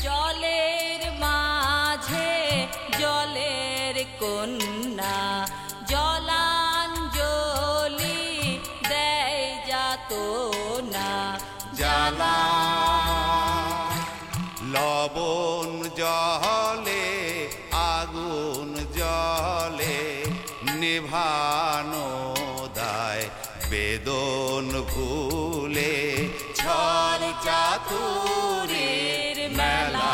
জলের মাঝে জলের কন্যা জলাঞ্জলি দেয় যাত না জ্বালা লবণ জলে আগুন জলে নিভানো দায় বেদন ভুলে ছল চাতুরীর মেলা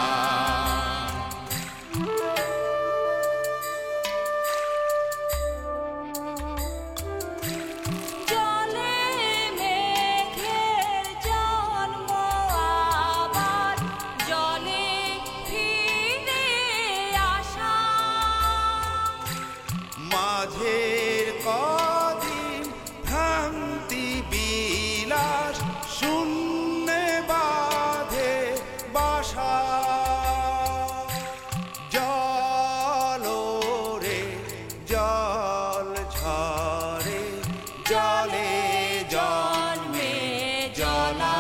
জলে মেঘের জন্ম আবার জলে ফিরে আসা মাঝের কদিন ভ্রান্তি বিলাস শূন্যে বাঁধে বাসা জল রে জল ঝরে জলে জন্মে জলা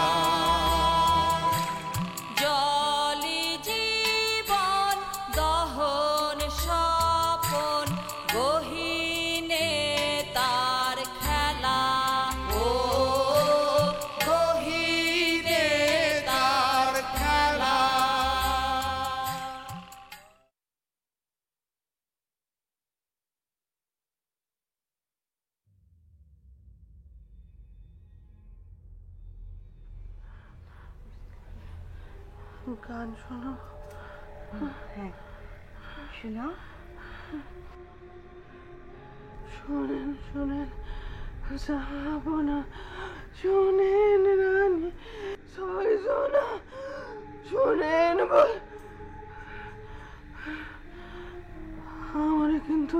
জলি জীবন দহন স্বপন গহীনে তার খেলা ও গহীনে তার খেলা গান শোনো। হ্যাঁ শোনা শোনেন শোনেন যাবো না, শোনেন রানী ছয়জনা শোনেন বল আমারে কিন্তু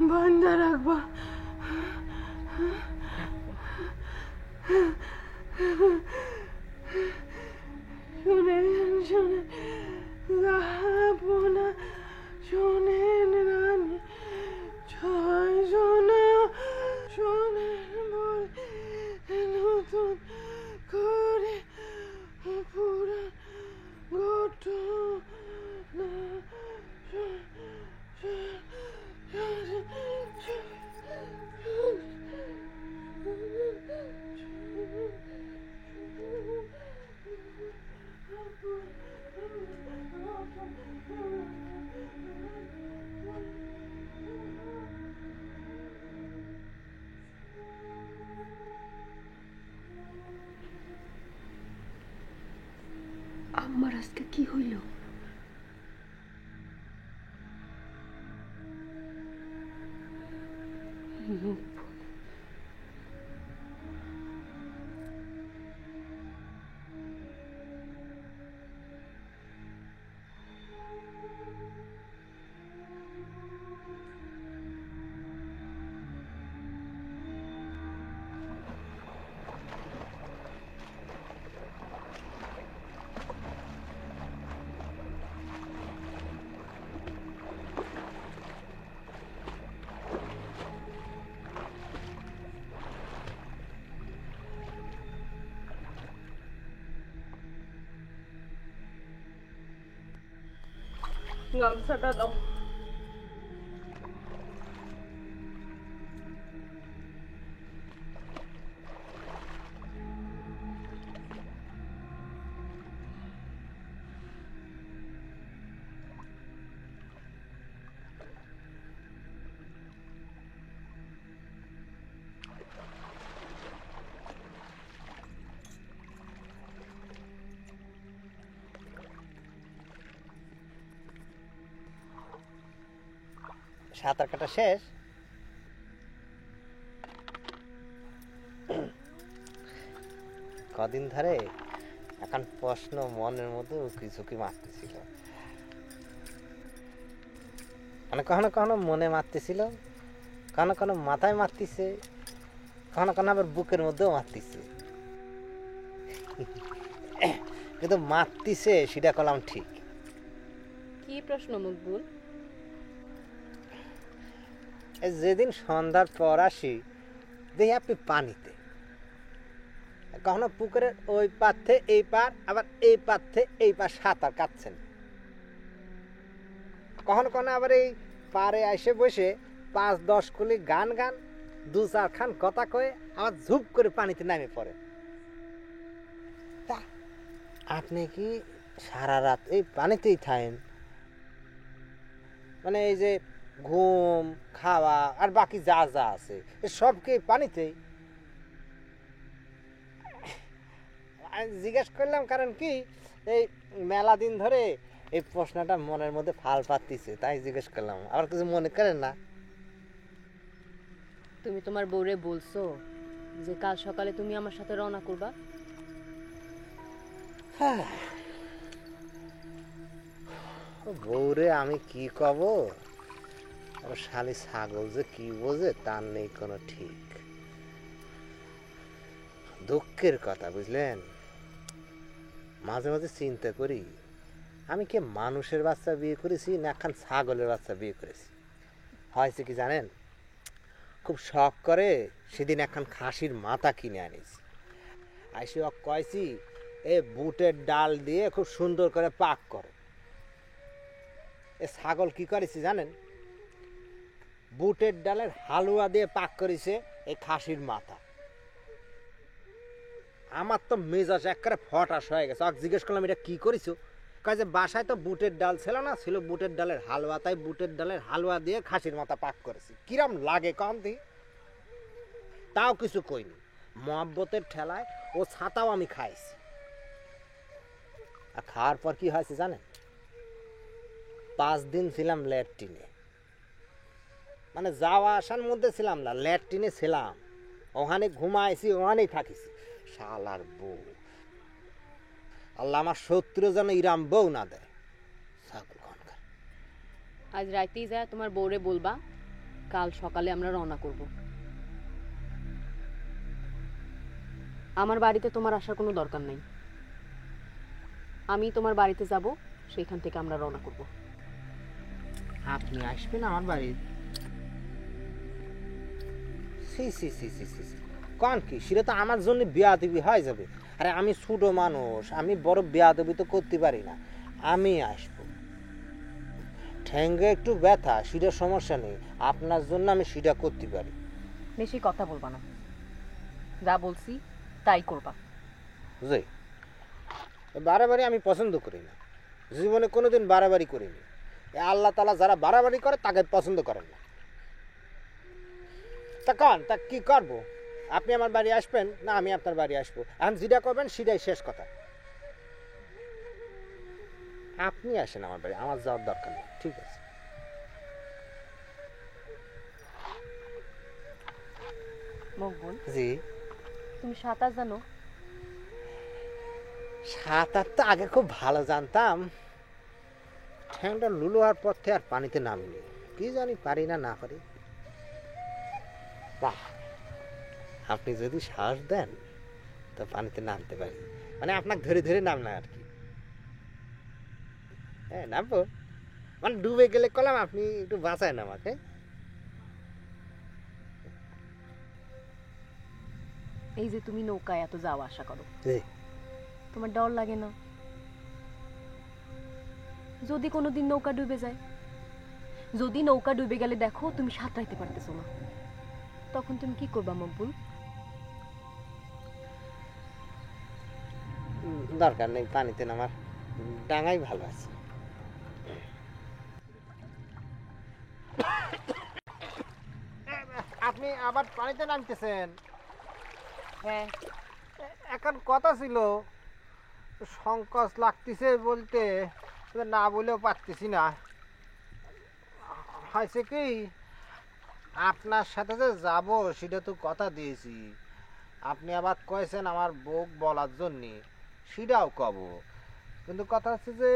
বান্ধা রাখবা। শোনেন শোনেন যাবো না, শোনেন রানী ছয়জনা শোনেন বল নতুন করে পুরান ঘটনা আমার আজকে কি হইল? গামছাটা দাও। সাঁতার কাটা শেষ? কদিন ধরে এখন প্রশ্ন মনের মধ্যে উকি ঝুঁকি মারতেছিল, মানে কখনো কখনো মনে মারতেছিল, কখনো কখনো মাথায় মারতেছে, কখনো কখনো আবার বুকের মধ্যেও মারতেছে। কিন্তু মারতিছে সেটা কলাম ঠিক। কি প্রশ্ন মকবুল? এই যেদিন সন্ধ্যার পর আসি দেখি আপনি পানিতে, কখনো পুকুরের ওই পার এই পার, আবার এই পার এই পার সাঁতার কাটছেন। কখনো কখনো আবার এই পারে এসে বসে 5-10 কুলি গান 2-4 খান কথা কয়ে আবার ঝুপ করে পানিতে নামে পড়ে। তা আপনি কি সারা রাত এই পানিতেই থাকেন? মানে এই যে ঘুম, খাওয়া আর বাকি যা যা আছে সব কি পানিতেই? জিজ্ঞেস করলাম কারণ কি এই মেলা দিন ধরে এই প্রশ্নটা মনের মধ্যে ফাল পাতিছে, তাই জিজ্ঞেস করলাম। আবার কিছু মনে করেন না? তুমি তোমার বউরে বলছো যে কাল সকালে তুমি আমার সাথে রওনা করবা? বউরে আমি কি কব, শালি ছাগল যে কি বোঝে তার নেই কোনো ঠিক। দুঃখের কথা বুঝলেন, মাঝে মাঝে চিন্তা করি আমি কি মানুষের বাচ্চা বিয়ে করেছি না একখান ছাগলের বাচ্চা বিয়ে করেছি। হয়েছে কি জানেন, খুব শখ করে সেদিন একখান খাসির মাথা কিনে আনিছি। আইসি কয়েছি এ বুটের ডাল দিয়ে খুব সুন্দর করে পাক করে। এ ছাগল কি করেছি জানেন, বুটের ডালের হালুয়া দিয়ে পাক করেছে এই খাসির মাথা। আমার তো মেজাজ একেবারে ফটাস হয়ে গেছে। জিজ্ঞেস করলাম এটা কি করেছো? কয় যে বাসায় তো বুটের ডাল ছিল না, ছিল বুটের ডালের হালুয়া, তাই বুটের ডালের হালুয়া দিয়ে খাসির মাথা পাক করেছি। কিরম লাগে কম দি? তাও কিছু কইনি, মহব্বতের ঠেলায় ও ছাতাও আমি খাইছি। আর খাওয়ার পর কি হয়েছে জানেন, 5 দিন ছিলাম ল্যাট্রিনে। মানে যাওয়া আসার মধ্যে ছিলাম না, ল্যাট্রিনে ছিলাম। ওখানে ঘুমাইছি, ওখানেই থাকিছি। শালার বউ, আল্লাহ আমার শত্রু যেন ইরাম বউ না দেয়। ছাগল কনকার। আজ রাতেই যায় তোমার বউরে বলবা কাল সকালে আমরা রওনা করব। আমার বাড়িতে তোমার আসার কোনো দরকার নাই। আমি তোমার বাড়িতে যাব, সেইখান থেকে আমরা রওনা করব। আপনি আসবেন আমার বাড়ি? সি সি সি সি সি সি, কন কি সেটা তো আমার জন্য বেয়াদবি হয়ে যাবে। আরে আমি ছোট মানুষ, আমি বড় বেয়াদবি তো করতে পারি না। আমি আসবো, ঠ্যাঙ্গে একটু ব্যথা, সেটা সমস্যা নেই, আপনার জন্য আমি সেটা করতে পারি। বেশি কথা বলবা না, যা বলছি তাই করবা। বুঝলি, বাড়াবাড়ি আমি পছন্দ করি না, জীবনে কোনোদিন বাড়াবাড়ি করিনি। আল্লাহ তাআলা যারা বাড়াবাড়ি করে তাকে পছন্দ করেন না। তা কন, তা কি করবো? আপনি আমার বাড়ি আসবেন না আমি আপনার বাড়ি আসবো? এখন যেটা করবেন সেটাই শেষ কথা। আপনি আসেন আমার বাড়ি, আমার যাওয়ার দরকার নেই। ঠিক আছে? মকবুল, জি। তুমি সাঁতার জানো? সাঁতার তো আগে খুব ভালো জানতাম, ঠ্যাংটা লুলু হওয়ার পর থেকে আর পানিতে নামিনি। কি জানি পারি না না পারি। বাহ, আপনি যদি সাহস দেন তো পানিতে নামতে পারি। মানে আপনাকে ধরে ধরে নাম না আর কি। হ্যাঁ নামবো, মানে ডুবে গেলে কলাম আপনি একটু বাঁচায় না আমাকে। এই যে তুমি নৌকায় এত যাওয়া আসা করো, জি। তোমার ডর লাগে না? যদি কোনোদিন নৌকা ডুবে যায়, যদি নৌকা ডুবে গেলে দেখো তুমি সাঁতরাইতে পারতেছো না, তখন তুমি কি করবা মকবুল? দরকার নেই পানিতে নামার, ডাঙাই ভালো আছে। আপনি আবার পানিতে নামতেছেন? হ্যাঁ। এখন কথা ছিল, সংকোচ লাগতেছে বলতে, না বলেও পারতেছি না। হয়েছে কি, আপনার সাথে যে যাব সেটা তো কথা দিয়েছি। আপনি আবার কয়েছেন আমার বউ বলার জন্যে, সেটাও কব। কিন্তু কথা হচ্ছে যে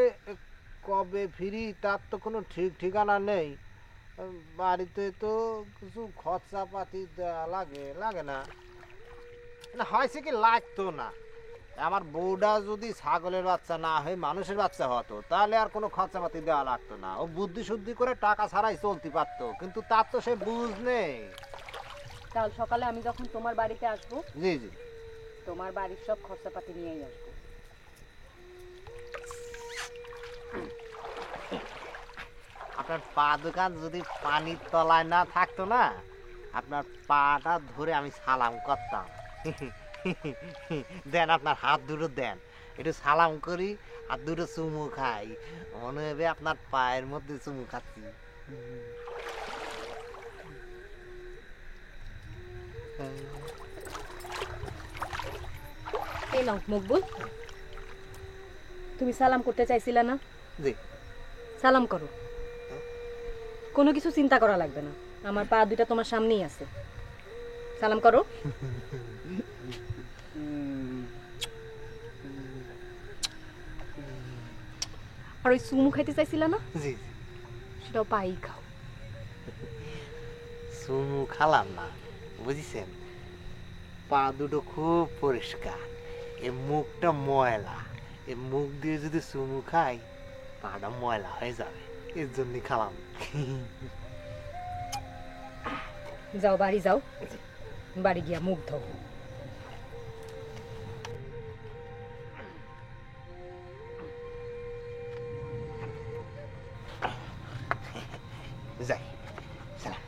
কবে ফিরি তার তো কোনো ঠিক ঠিকানা নেই। বাড়িতে তো কিছু খরচাপাতি দেওয়া লাগে, লাগে না? না হয়েছে কি, লাগতো না। আমার বউটা যদি ছাগলের বাচ্চা না হয়ে মানুষের বাচ্চা হতো তাহলে আর কোনো খরচাপাতি দেওয়া লাগতো না, ও বুদ্ধি শুদ্ধি করে টাকা ছাড়াই চলতে পারতো, কিন্তু তার তো সে বুঝ নেই। কাল সকালে আমি যখন তোমার বাড়িতে আসবো, জি জি, তোমার বাড়ির সব খরচাপাতি নিয়েই আসবো। আপনার পা দোকান যদি পানির তলায় না থাকতো না, আপনার পাটা ধরে আমি সালাম করতাম। দেন আপনার হাত দুটো দেন, একটু সালাম করি আর দুটো চুমু খাই, মনে হবে আপনার পায়ের মধ্যে চুমু খাচ্ছি। এই নাও মকবুল, তুমি সালাম করতে চাইছিলা না? জি, সালাম করো, কোনো কিছু চিন্তা করা লাগবে না, আমার পা দুইটা তোমার সামনেই আছে, সালাম করো। আর ওই চুমু খাইতে চাইছিলা না, জি, সেটাও পাই খাও। চুমু খালাম না, বুঝেছেন? পা দুটো খুব পরিষ্কার, এ মুখটা ময়লা, এ মুখ দিয়ে যদি চুমু খাই পাটা ময়লা হয়ে যাবে, এর জন্য খালাম। যাও বাড়ি যাও, বাড়ি গিয়া মুখ ধো। যাই, সালাম।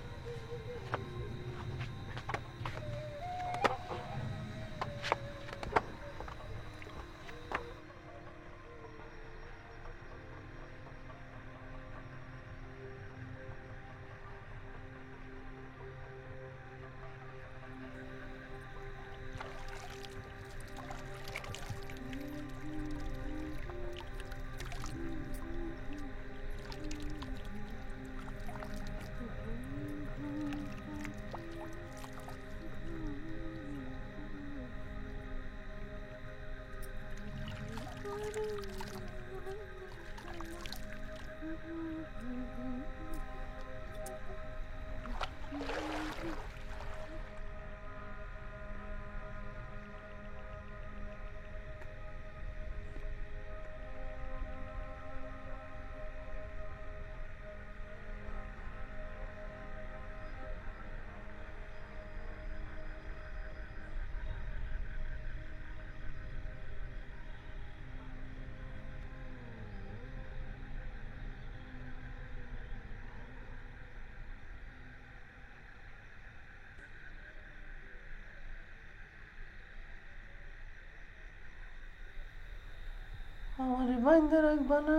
আমারে বাইন্দা রাখবা না?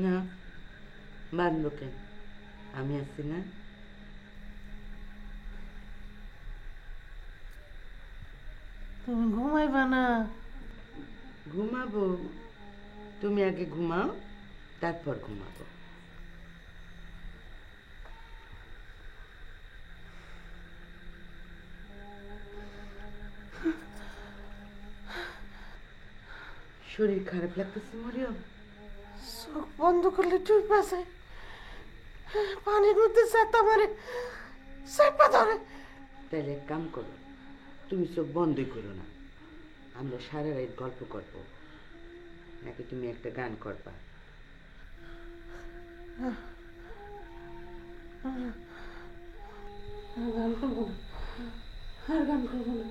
না, বাঁধবো কেন? আমি আছি না। তুমি ঘুমাইবা না? ঘুমাবো, তুমি আগে ঘুমাও, তারপর ঘুমাবো। শরীর খারাপ লাগতেছে মরিয়ম? চোখ বন্ধ করলে ডুববা যায়, পানির মধ্যে চাপা মারে, চাপা ধরে। তাহলে এক কাম করো, তুমি চোখ বন্ধই করো না, আমরা সারা রাত গল্প করবো, নাকি তুমি একটা গান করবা? গান করবো না, আর গান করবো না,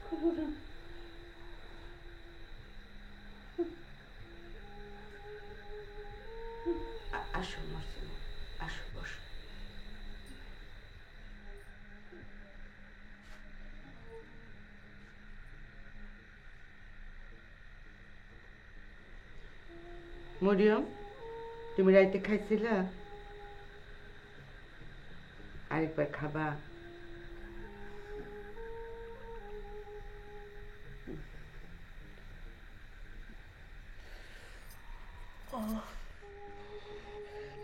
করবো না। আসো মরসিনা, আসো, বসো। মরিয়ম, তুমি রাইতে খাইছিলা? আরেকবার খাবা?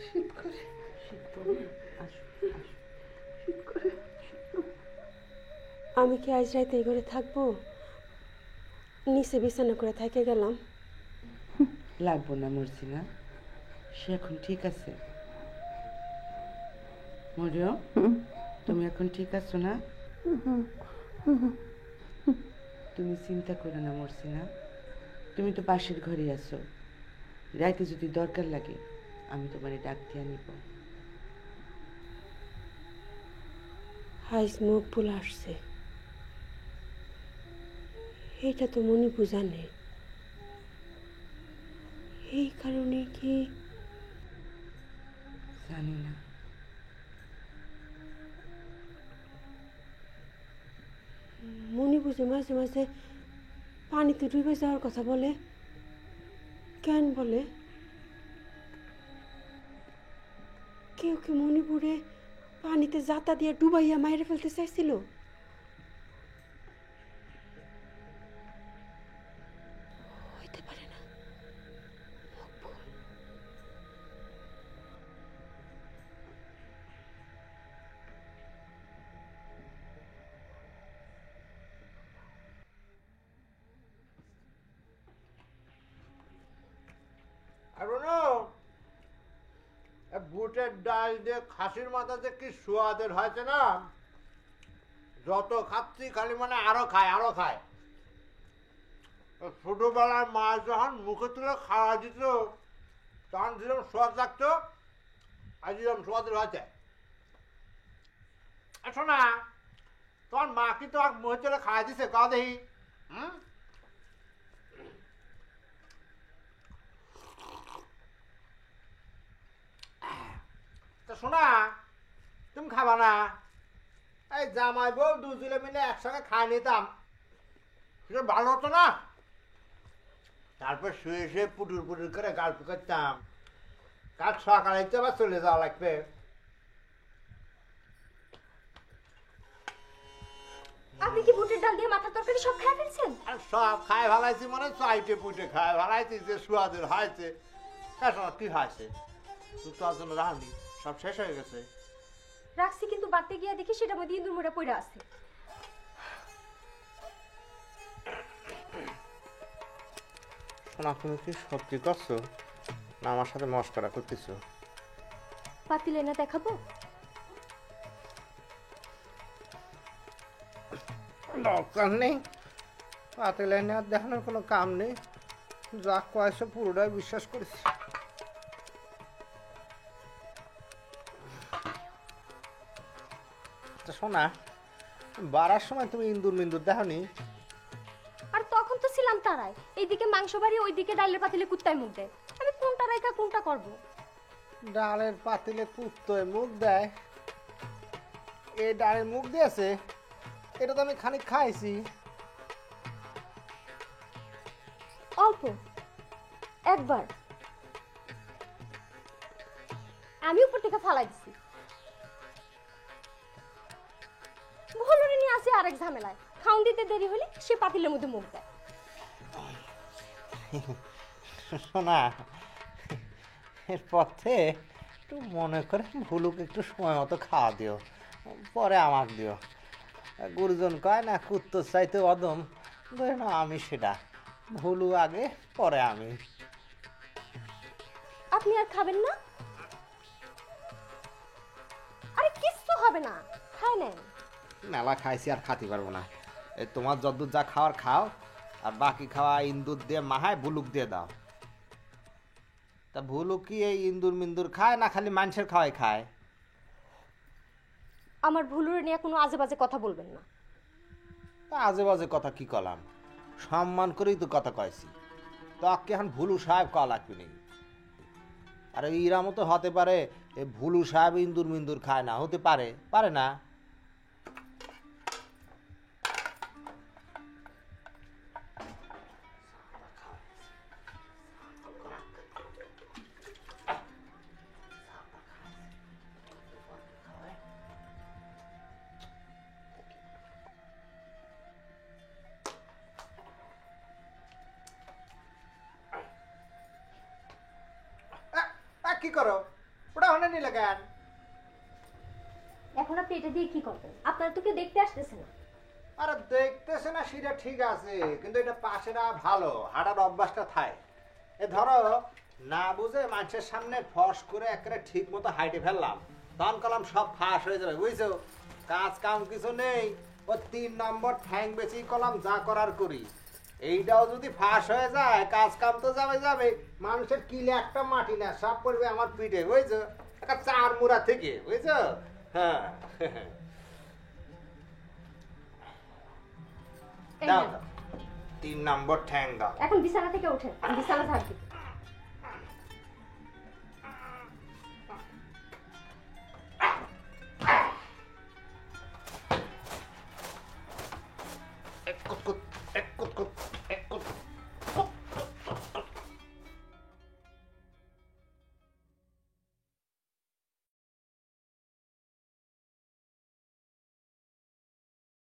শীত করে, শীত করে? আসো, আসো। শীত করে। আমি কি আজ রাইতে এই ঘরে থাকবো? নিচে বিছানা করে থেকে গেলাম। লাগবো না মরসিনা, সে এখন ঠিক আছে। মরিয়ম, তুমি এখন ঠিক আছো না? তুমি চিন্তা করো না মরসিনা, তুমি তো পাশের ঘরে আছো, রাইতে যদি দরকার লাগে আমি তোমার ডাক দিয়ে নিব। আজ মকবুল আসছে, এটা তো মনে বোঝা নেই। এই কারণে কি জানি না। মনে বুঝে মাঝে মাঝে পানিতে ডুবে যাওয়ার কথা বলে, কেন বলে? কেউ কি মণিপুরে পানিতে জাতা দিয়ে ডুবাইয়া মাইরে ফেলতে চাইছিল? হইতে পারে না। বুটের ডাল দিয়ে খাসির মাথাতে কি সুয়াদের হয়েছে না, যত খাচ্ছি খালি মানে আরো খায় আরো খায়। ছোটবেলার মা যখন মুখে তুলে খাওয়া দিত তখন যেরকম সোয়াদ লাগতো আজ যেরকম সোয়াদের হয়েছে। শোনা, তোমার মা কি তোমার মুখে তুলে খাওয়া দিছে কা দেখি? শোনা, তুমি খাবা না? এই জামাই বউ দুজনে মিলে একসঙ্গে খাই নিতাম, সেটা ভালো হতো না? তারপর শুয়ে শুয়ে পুটুর পুটুর করে গল্প করতাম। কাল সকালে তো আবার চলে যাওয়া লাগবে। আপনি কি বুটের ডাল দিয়ে মাথার তরকারি সব খেয়ে ফেলছেন? আর সব খায় ভালাইছি মানে চাইটে পুটে খায় ভালাইছি, যে সুয়াদের হয়েছে। কি হয়েছে তুই তো জন্য রাহনি, সব শেষ হয়ে গেছে। রাখছি, কিন্তু বাড়তে গিয়ে দেখি সেটার মধ্যে ইঁদুর মোড়া পড়ে আছে। শোনা, তুমি কি সত্যি করছো না আমার সাথে মস্করা করতেছো? পাতিলে না দেখাবো? দরকার নেই, পাতিলে না দেখানোর কোনো কাম নেই। যা কয়েছে পুরোটাই বিশ্বাস করেছি। শোনা, বাড়ার সময় তুমি ইন্দুর মিন্দুর দেখনি? আর তখন তো ছিলাম তারাই, এইদিকে মাংস বাড়ি ওইদিকে ডালের পাতিলে কুত্তায় মুখ দেয়। আমি কোনটা রাইখা কোনটা করব? ডালের পাতিলে কুত্তয় মুখ দেয়? এই ডালের মুখ দিয়েছে, এটা তো আমি খানিক খাইছি। অল্প একবার আমি উপর থেকে ফালাই দিছি। ভুলরে নিয়ে আসি আরেক ঝামেলায়, খাউন দিতে দেরি হলে সে পাতিলের মধ্যে মুখ দেয়। শোনা, এর পথে একটু মনে করে ভুলুকে একটু সময় মতো খাওয়া দিও, পরে আমাকে দিও। গুরুজন কয় না, কুত্তর চাইতে অদম, ধরে না আমি সেটা। ভুলু আগে পরে আমি। আপনি আর খাবেন না? আরে কিচ্ছু হবে না, খাই নেন। মেলা খাইছি, আর খাতে পারবো না। এই তোমার যদ্দূর যা খাওয়ার খাও, আর বাকি খাওয়া ইন্দুর দিয়ে মাহায় ভুলুক দিয়ে দাও। তা ভুলুক কি এই ইন্দুর মিন্দুর খায় না খালি মানুষের খাওয়াই খায়? আমার ভুলুরে নিয়ে কোনো আজে বাজে কথা বলবেন না। তা আজে বাজে কথা কি কলাম? সম্মান করেই তো কথা কয়েছি। তাকে এখন ভুলু সাহেব ক লাগবে নেই। আর ইরা মতো হতে পারে এ ভুলু সাহেব ইন্দুর মিন্দুর খায় না? হতে পারে, পারে না? কি করো ওটা অনে নিলে কেন? এখন আপনি এটা দিয়ে কি করবেন? আপনার তো কেউ দেখতে আসতেছে না। আরে দেখতেছে না সেটা ঠিক আছে, কিন্তু এটা পাশে না ভালো, হাঁটার অভ্যাসটা থায়। এ ধরো না বুঝে মানুষের সামনে ফস করে একেবারে ঠিক মতো হাইটে ফেললাম, তখন কলাম সব ফাঁস হয়ে যাবে, বুঝছো? কাজ কাম কিছু নেই, ও 3 নম্বর ঠ্যাং বেশি কলাম যা করার করি, এইটাও যদি ফাঁস হয়ে যায় কাজ কাম তো যাবে। মানুষের কিলে একটা মাটি না, সব পড়বে আমার পিঠে, বুঝছো? একটা 4 মুড়া থেকে, বুঝছো? হ্যাঁ এই দাও নেন। 3 নম্বর ঠ্যাং দাও। এখন বিছানা থেকে ওঠেন, আমি বিছানা ঝাড় দিই।